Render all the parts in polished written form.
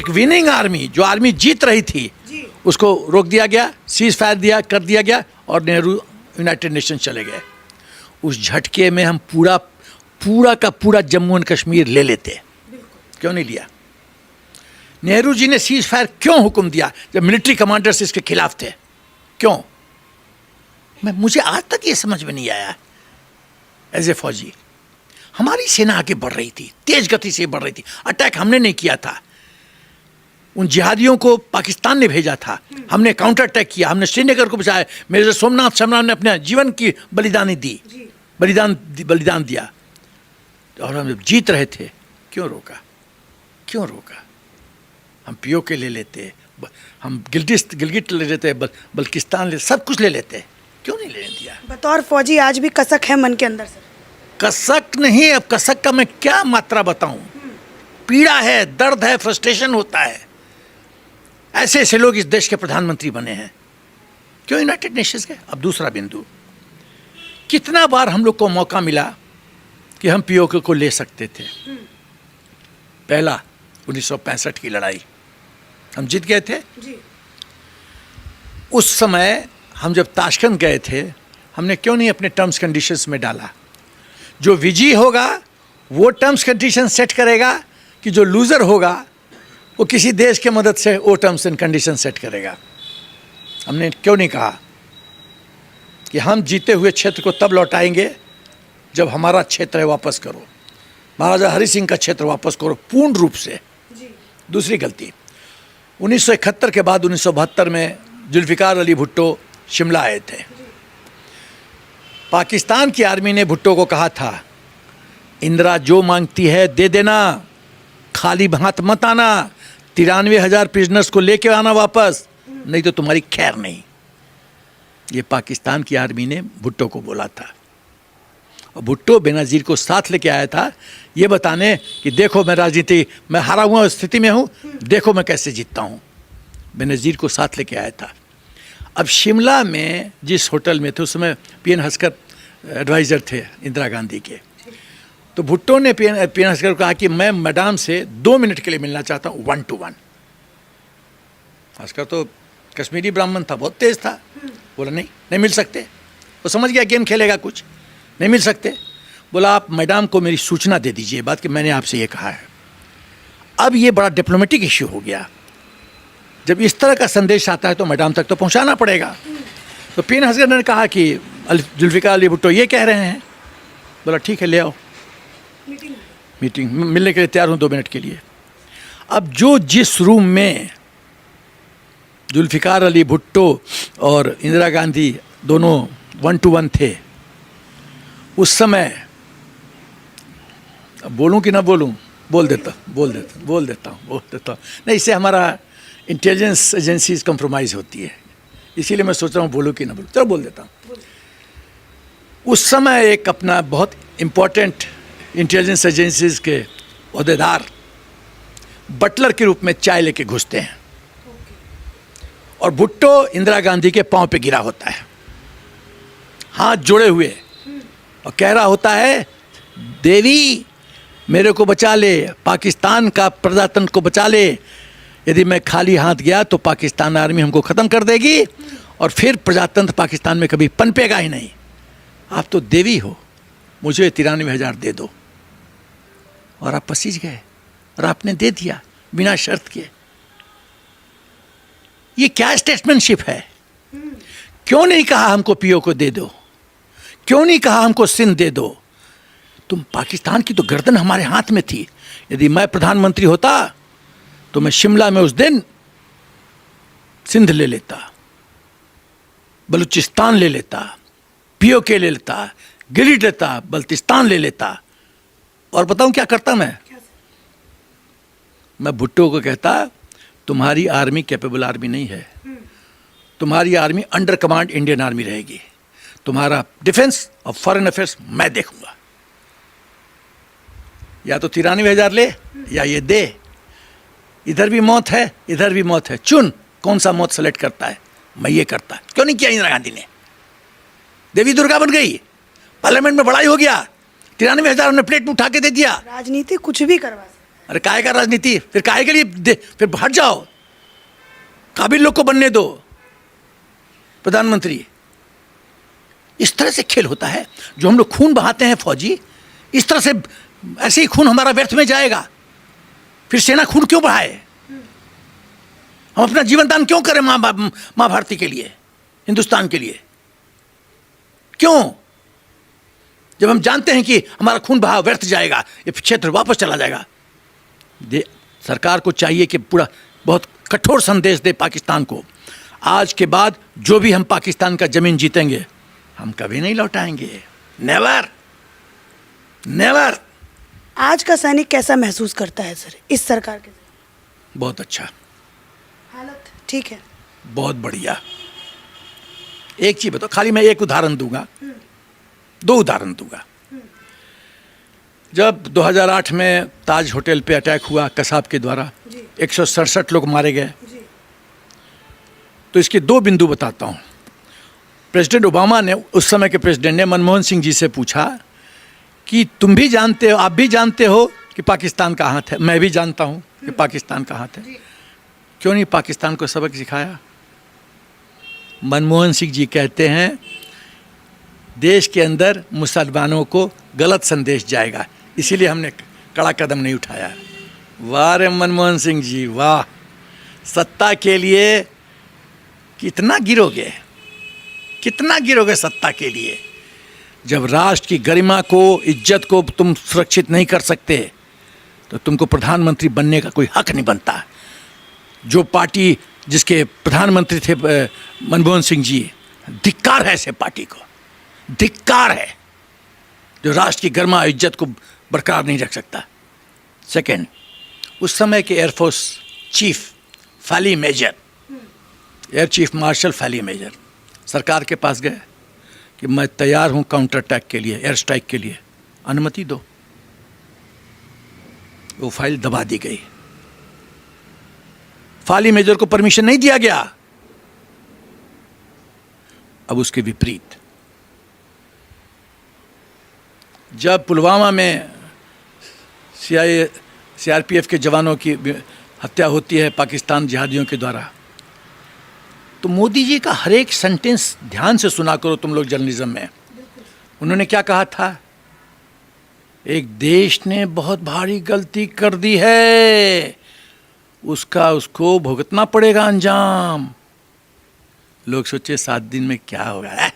Winning army, जो army जीत रही थी, उसको रोक दिया गया, सीज फायर कर दिया गया और नेहरू यूनाइटेड नेशन चले गए। उस झटके में हम पूरा का पूरा जम्मू एंड कश्मीर ले लेते, क्यों नहीं लिया? नेहरू जी ने सीज फायर क्यों हुक्म दिया जब मिलिट्री कमांडर्स इसके खिलाफ थे? क्यों? मुझे आज तक ये समझ में नहीं आया। एज ए फौजी हमारी सेना आगे बढ़ रही थी, तेज गति से बढ़ रही थी। अटैक हमने नहीं किया था, उन जिहादियों को पाकिस्तान ने भेजा था, हमने काउंटर अटैक किया, हमने श्रीनगर को बचाया। मेजर सोमनाथ शर्मा ने अपने जीवन की बलिदान दिया और हम जब जीत रहे थे क्यों रोका? हम पीओके ले लेते, हम गिलगिट ले लेते, बल्किस्तान ले, सब कुछ ले लेते, क्यों नहीं लेने दिया? बतौर फौजी आज भी कसक है मन के अंदर सर? कसक नहीं, अब कसक का मैं क्या मात्रा बताऊं? पीड़ा है, दर्द है, फ्रस्ट्रेशन होता है। ऐसे ऐसे लोग इस देश के प्रधानमंत्री बने हैं, क्यों यूनाइटेड नेशंस के? अब दूसरा बिंदु, कितना बार हम लोग को मौका मिला कि हम पीओके को ले सकते थे। पहला 1965 की लड़ाई हम जीत गए थे जी। उस समय हम जब ताशकंद गए थे, हमने क्यों नहीं अपने टर्म्स कंडीशंस में डाला? जो विजयी होगा वो टर्म्स कंडीशन सेट करेगा कि जो लूज़र होगा वो किसी देश के मदद से वो टर्म्स एंड कंडीशन सेट करेगा। हमने क्यों नहीं कहा कि हम जीते हुए क्षेत्र को तब लौटाएंगे जब हमारा क्षेत्र है वापस करो, महाराजा हरि सिंह का क्षेत्र वापस करो पूर्ण रूप से जी। दूसरी गलती, 1971 के बाद 1972 में जुल्फिकार अली भुट्टो शिमला आए थे। पाकिस्तान की आर्मी ने भुट्टो को कहा था, इंदिरा जो मांगती है दे देना, खाली हाथ मत आना, 93,000 प्रिजनर्स को लेके आना वापस, नहीं तो तुम्हारी खैर नहीं। ये पाकिस्तान की आर्मी ने भुट्टो को बोला था और भुट्टो बेनज़ीर को साथ लेके आया था ये बताने कि देखो मैं राजनीति मैं हारा हुआ स्थिति में हूँ, देखो मैं कैसे जीतता हूँ। बेनज़ीर को साथ लेके आया था। अब शिमला में जिस होटल में थे, उस समय पीएन हस्कर एडवाइज़र थे इंदिरा गांधी के, तो भुट्टो ने पीएन हस्कर को कहा कि मैं मैडम से 2 मिनट के लिए मिलना चाहता हूँ 1 to 1। हस्कर तो कश्मीरी ब्राह्मण था, बहुत तेज था, बोला नहीं मिल सकते। वो समझ गया गेम खेलेगा कुछ, नहीं मिल सकते। बोला आप मैडम को मेरी सूचना दे दीजिए बात कि मैंने आपसे ये कहा है। अब ये बड़ा डिप्लोमेटिक इश्यू हो गया। जब इस तरह का संदेश आता है तो मैडम तक तो पहुंचाना पड़ेगा। तो पीएन हस्कर ने कहा कि जुल्फिकार अली भुट्टो ये कह रहे हैं। बोला ठीक है ले आओ, मीटिंग मिलने के लिए तैयार हूँ 2 मिनट के लिए। अब जिस रूम में जुल्फिकार अली भुट्टो और इंदिरा गांधी दोनों 1 to 1 थे, उस समय, अब बोलूं कि ना बोलूं? बोल देता हूँ नहीं, इससे हमारा इंटेलिजेंस एजेंसीज कंप्रोमाइज़ होती है, इसीलिए मैं सोच रहा हूँ बोलूं कि ना बोलूं। चलो बोल देता हूँ। उस समय एक अपना बहुत इम्पोर्टेंट इंटेलिजेंस एजेंसीज के ओहदेदार बटलर के रूप में चाय लेके घुसते हैं और भुट्टो इंदिरा गांधी के पांव पे गिरा होता है, हाथ जोड़े हुए, और कह रहा होता है देवी मेरे को बचा ले, पाकिस्तान का प्रजातंत्र को बचा ले, यदि मैं खाली हाथ गया तो पाकिस्तान आर्मी हमको ख़त्म कर देगी और फिर प्रजातंत्र पाकिस्तान में कभी पनपेगा ही नहीं। आप तो देवी हो, मुझे 93,000 दे दो। और आप पसीज गए और आपने दे दिया बिना शर्त के। ये क्या स्टेटमेंटशिप है? क्यों नहीं कहा हमको पीओ को दे दो? क्यों नहीं कहा हमको सिंध दे दो? तुम पाकिस्तान की तो गर्दन हमारे हाथ में थी। यदि मैं प्रधानमंत्री होता तो मैं शिमला में उस दिन सिंध ले लेता, बलूचिस्तान ले लेता, पीओके ले लेता, गिरिड लेता, बल्तिस्तान ले लेता। और बताऊं क्या करता मैं भुट्टो को कहता तुम्हारी आर्मी कैपेबल आर्मी नहीं है, तुम्हारी army under command Indian army रहेगी, तुम्हारा डिफेंस और फॉरेन अफेयर्स मैं देखूंगा। या तो 93,000 ले या ये दे, इधर भी मौत है इधर भी मौत है, चुन कौन सा मौत सेलेक्ट करता है। मैं ये करता। क्यों नहीं किया इंदिरा गांधी ने? देवी दुर्गा बन गई, पार्लियामेंट में बड़ाई हो गया, 93,000 हमने प्लेट में उठा के दे दिया। राजनीति कुछ भी करवा सकता है। अरे काहे का राजनीति, फिर काहे के लिए फिर हट जाओ, काबिल लोग को बनने दो प्रधानमंत्री। इस तरह से खेल होता है। जो हम लोग खून बहाते हैं फौजी, इस तरह से ऐसे ही खून हमारा व्यर्थ में जाएगा। फिर सेना खून क्यों बढ़ाए? हम अपना जीवन दान क्यों करें मां भारती के लिए, हिंदुस्तान के लिए? क्यों? जब हम जानते हैं कि हमारा खून बहाव व्यर्थ जाएगा, ये क्षेत्र वापस चला जाएगा। सरकार को चाहिए कि पूरा बहुत कठोर संदेश दे पाकिस्तान को, आज के बाद जो भी हम पाकिस्तान का जमीन जीतेंगे हम कभी नहीं लौटाएंगे। Never never. आज का सैनिक कैसा महसूस करता है सर इस सरकार के? बहुत अच्छा, हालत ठीक है, बहुत बढ़िया। एक चीज बताओ, खाली मैं एक उदाहरण दूंगा, दो उदाहरण दूंगा। जब 2008 में ताज होटल पे अटैक हुआ कसाब के द्वारा, 167 लोग मारे गए, तो इसके दो बिंदु बताता हूं। प्रेसिडेंट ओबामा ने, उस समय के प्रेसिडेंट ने मनमोहन सिंह जी से पूछा कि तुम भी जानते हो, आप भी जानते हो कि पाकिस्तान का हाथ है, मैं भी जानता हूं कि पाकिस्तान का हाथ है, क्यों नहीं पाकिस्तान को सबक सिखाया? मनमोहन सिंह जी कहते हैं देश के अंदर मुसलमानों को गलत संदेश जाएगा, इसीलिए हमने कड़ा कदम नहीं उठाया। वाह रे मनमोहन सिंह जी वाह, सत्ता के लिए कितना गिरोगे, कितना गिरोगे सत्ता के लिए। जब राष्ट्र की गरिमा को, इज्जत को तुम सुरक्षित नहीं कर सकते तो तुमको प्रधानमंत्री बनने का कोई हक नहीं बनता। जो पार्टी जिसके प्रधानमंत्री थे मनमोहन सिंह जी, धिक्कार है ऐसे पार्टी को, धिक्कार है जो राष्ट्र की गरिमा इज्जत को बरकरार नहीं रख सकता। सेकंड, उस समय के एयरफोर्स चीफ फैली मेजर, एयर चीफ मार्शल फैली मेजर सरकार के पास गए कि मैं तैयार हूं काउंटर अटैक के लिए, एयर स्ट्राइक के लिए, अनुमति दो। वो फाइल दबा दी गई, फाली मेजर को परमिशन नहीं दिया गया। अब उसके विपरीत जब पुलवामा में सीआरपीएफ के जवानों की हत्या होती है पाकिस्तान जिहादियों के द्वारा, तो मोदी जी का हर एक सेंटेंस ध्यान से सुना करो तुम लोग जर्नलिज्म में। उन्होंने क्या कहा था? एक देश ने बहुत भारी गलती कर दी है, उसको भुगतना पड़ेगा अंजाम। लोग सोचे 7 दिन में क्या होगा,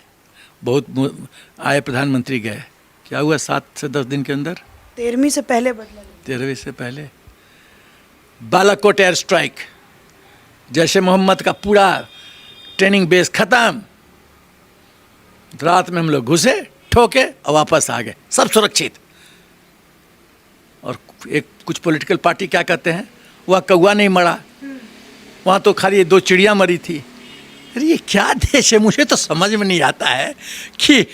बहुत आए प्रधानमंत्री गए, क्या हुआ 7 से 10 दिन के अंदर? 13वीं से पहले बदला, 13वीं से पहले बालाकोट एयर स्ट्राइक, जैसे मोहम्मद का पूरा ट्रेनिंग बेस खत्म, रात में हम लोग घुसे, ठोके और वापस आ गए, सब सुरक्षित। और एक कुछ पॉलिटिकल पार्टी क्या कहते हैं, वह कौवा नहीं मरा, वहाँ तो खाली 2 चिड़िया मरी थी। अरे ये क्या देश है? मुझे तो समझ में नहीं आता है कि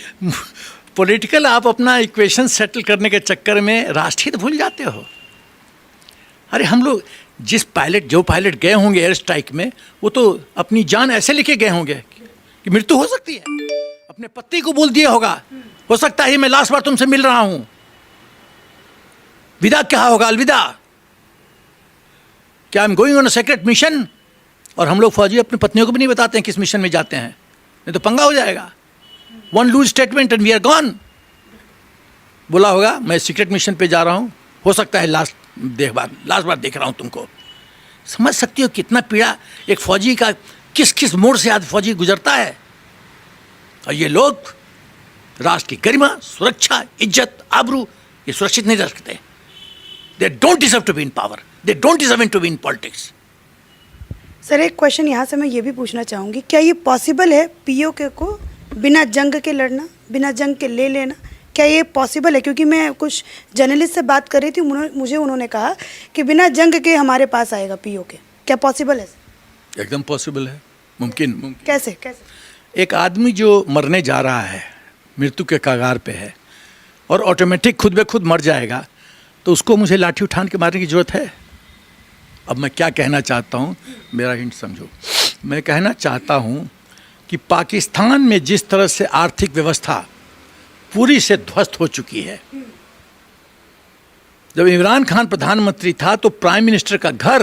पॉलिटिकल आप अपना इक्वेशन सेटल करने के चक्कर में राष्ट्रहित भूल जाते हो। अरे हम लोग जो पायलट गए होंगे एयर स्ट्राइक में, वो तो अपनी जान ऐसे लेके गए होंगे कि मृत्यु हो सकती है। अपने पति को बोल दिया होगा, हो सकता है मैं लास्ट बार तुमसे मिल रहा हूं, विदा क्या होगा, अलविदा, क्या I am going on a secret mission. और हम लोग फौजी अपनी पत्नियों को भी नहीं बताते हैं किस मिशन में जाते हैं, नहीं तो पंगा हो जाएगा। One loose statement and we are gone. बोला होगा मैं सीक्रेट मिशन पे जा रहा हूं, हो सकता है लास्ट बार देख रहा हूं तुमको। समझ सकती हो कितना पीड़ा एक फौजी का, किस किस मोड़ से आज फौजी गुजरता है। और ये लोग राष्ट्र की गरिमा, सुरक्षा, इज्जत, आबरू ये सुरक्षित नहीं रख सकते। They don't deserve to be in power, they don't deserve to be in politics. Sir एक क्वेश्चन यहाँ से मैं ये भी पूछना चाहूँगी, क्या ये पॉसिबल है पीओके को बिना जंग के लड़ना, बिना जंग के ले लेना? क्या ये पॉसिबल है? क्योंकि मैं कुछ जर्नलिस्ट से बात कर रही थी, मुझे उन्होंने कहा कि बिना जंग के हमारे पास आएगा पीओके। क्या पॉसिबल है? एकदम पॉसिबल है, मुमकिन। कैसे? एक आदमी जो मरने जा रहा है, मृत्यु के कगार पे है और ऑटोमेटिक खुद ब खुद मर जाएगा, तो उसको मुझे लाठी उठान के मारने की जरूरत है? अब मैं क्या कहना चाहता हूँ, मेरा हिंट समझो। मैं कहना चाहता हूँ कि पाकिस्तान में जिस तरह से आर्थिक व्यवस्था पूरी से ध्वस्त हो चुकी है, जब इमरान खान प्रधानमंत्री था तो प्राइम मिनिस्टर का घर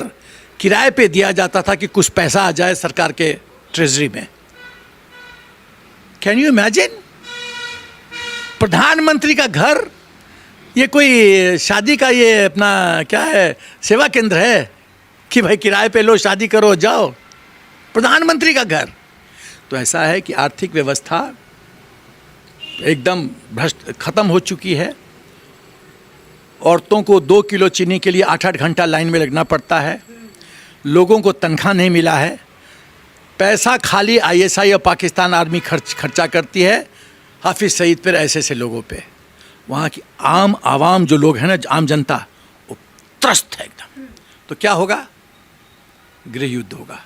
किराए पे दिया जाता था कि कुछ पैसा आ जाए सरकार के ट्रेजरी में। Can you imagine? प्रधानमंत्री का घर, ये कोई शादी का ये अपना क्या है सेवा केंद्र है कि भाई किराए पे लो, शादी करो, जाओ। प्रधानमंत्री का घर। तो ऐसा है कि आर्थिक व्यवस्था एकदम भ्रष्ट खत्म हो चुकी है। औरतों को 2 किलो चीनी के लिए 8-8 घंटा लाइन में लगना पड़ता है। लोगों को तनख्वाह नहीं मिला है। पैसा खाली आईएसआई और पाकिस्तान आर्मी खर्चा करती है हाफिज़ सईद पर, ऐसे लोगों पे। वहाँ की आम आवाम जो लोग हैं ना, आम जनता, वो त्रस्त है एकदम। तो क्या होगा? गृह युद्ध होगा।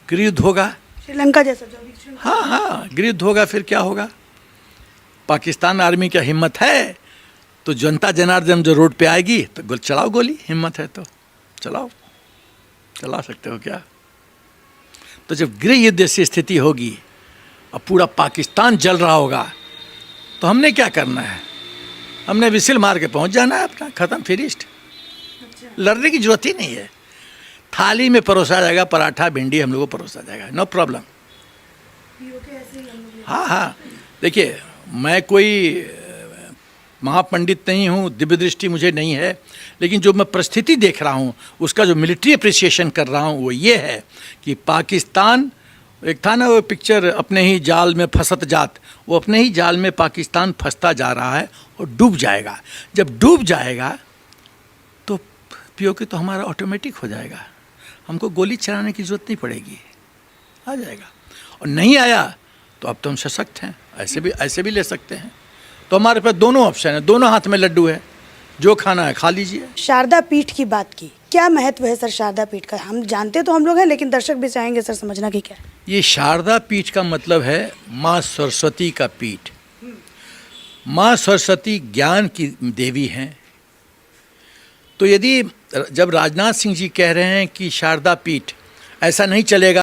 गृह युद्ध होगा, श्रीलंका जैसा जो भी। हाँ, गृह युद्ध होगा। फिर क्या होगा? पाकिस्तान आर्मी की हिम्मत है तो जनता जनार्दन जो रोड पे आएगी तो चलाओ गोली, हिम्मत है तो चलाओ, चला सकते हो क्या? तो जब गृह युद्ध जैसी स्थिति होगी और पूरा पाकिस्तान जल रहा होगा तो हमने क्या करना है? हमने विसिल मार के पहुंच जाना है अपना, खत्म, फिनिश्ड। लड़ने की जरूरत ही नहीं है। थाली में परोसा जाएगा पराठा, भिंडी हम लोग को परोसा जाएगा, नो प्रॉब्लम। हाँ, देखिए मैं कोई महापंडित नहीं हूँ, दिव्य दृष्टि मुझे नहीं है, लेकिन जो मैं परिस्थिति देख रहा हूँ, उसका जो मिलिट्री अप्रिसिएशन कर रहा हूँ वो ये है कि पाकिस्तान, एक था ना वो पिक्चर, अपने ही जाल में फंसत जात, वो अपने ही जाल में पाकिस्तान फंसता जा रहा है और डूब जाएगा। जब डूब जाएगा तो पीओके तो हमारा ऑटोमेटिक हो जाएगा, हमको गोली चलाने की ज़रूरत नहीं पड़ेगी, आ जाएगा। और नहीं आया तो अब तो हम सशक्त हैं, ऐसे भी ले सकते हैं। तो हमारे पास दोनों ऑप्शन है, दोनों हाथ में लड्डू है, जो खाना है खा लीजिए। शारदा पीठ की बात की, क्या महत्व है सर शारदा पीठ का? हम जानते तो हम लोग हैं, लेकिन दर्शक भी चाहेंगे सर समझना कि क्या है ये शारदा पीठ का मतलब है माँ सरस्वती का पीठ। माँ सरस्वती ज्ञान की देवी हैं। तो यदि जब राजनाथ सिंह जी कह रहे हैं कि शारदा पीठ, ऐसा नहीं चलेगा